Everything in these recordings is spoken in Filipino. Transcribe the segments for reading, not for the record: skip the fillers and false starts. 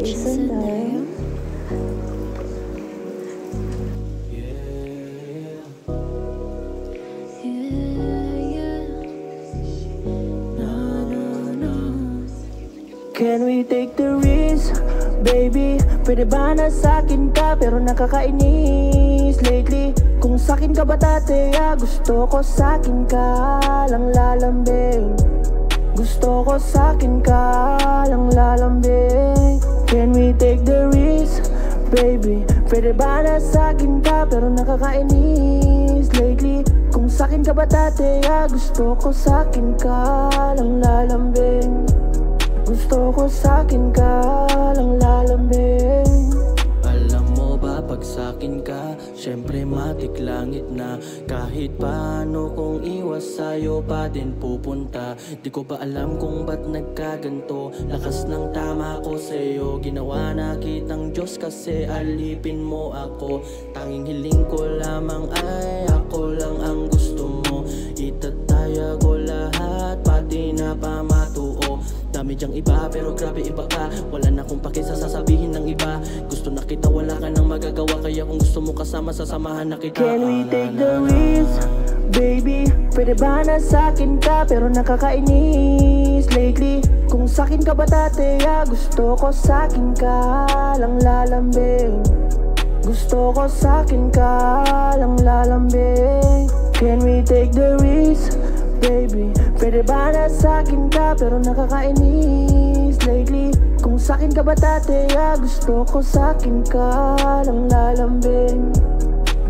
Jason tayo. Can we take the risk, baby? Pwede ba na sa'kin ka pero nakakainis lately? Kung sa'kin ka ba dati, gusto ko sa'kin ka lang lalambing. Gusto ko sa'kin ka lang lalambing. Can we take the risk, baby? Pwede ba na sa'kin ka pero nakakainis lately? Kung sa'kin ka ba dati, gusto ko sa'kin ka lang lalambing. Gusto ko sa'kin ka lang lalambing. Alam mo ba pag sa'kin ka, syempre matik langit na. Kahit paano kung iwas sa'yo pa din pupunta. Di ko ba alam kung ba't nagkaganto. Lakas ng tama ko sa'yo, ginawa na kitang Diyos kasi alipin mo ako. Tanging hiling ko lamang ay ako lang ang gusto mo. Itataya ko lahat pati na pamatuo. Dami dyang iba pero grabe iba ka. Wala na akong pake sa sasabihin ng iba. Gusto na kita, wala ka nang magagawa. Kaya kung gusto mo kasama, sasamahan na kita. Can we take the risk, baby? Pwede ba na sa'kin ka pero nakakainis lately? Kung sa'kin ka ba dati, gusto ko sa'kin ka lang lalambing. Gusto ko sa'kin ka lang lalambing. Can we take the risk, baby? Pwede ba na sa'kin ka pero nakakainis lately? Kung sa'kin ka ba dati, gusto ko sa'kin ka lang lalambing.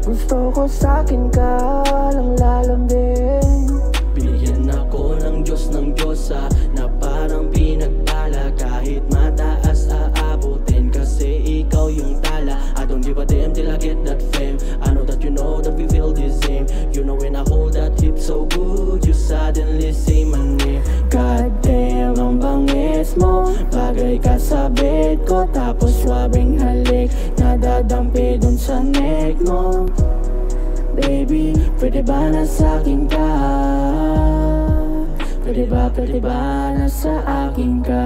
Gusto ko sa'kin ka lang lalambing. Binigyan ako ng Diyos na parang pinagpala. Kahit mataas aabutin kasi ikaw yung tala. I don't give a damn till I get that fame. I know that you know that we feel the same. You know when I hold that hip so good, you suddenly say my name. God damn, ang bangis mo. Bagay ka sa bed ko, tapos swabing halik nadadampi dun sa neck mo. Baby, pwede ba na sa'kin ka? Pwede ba na sa akin ka?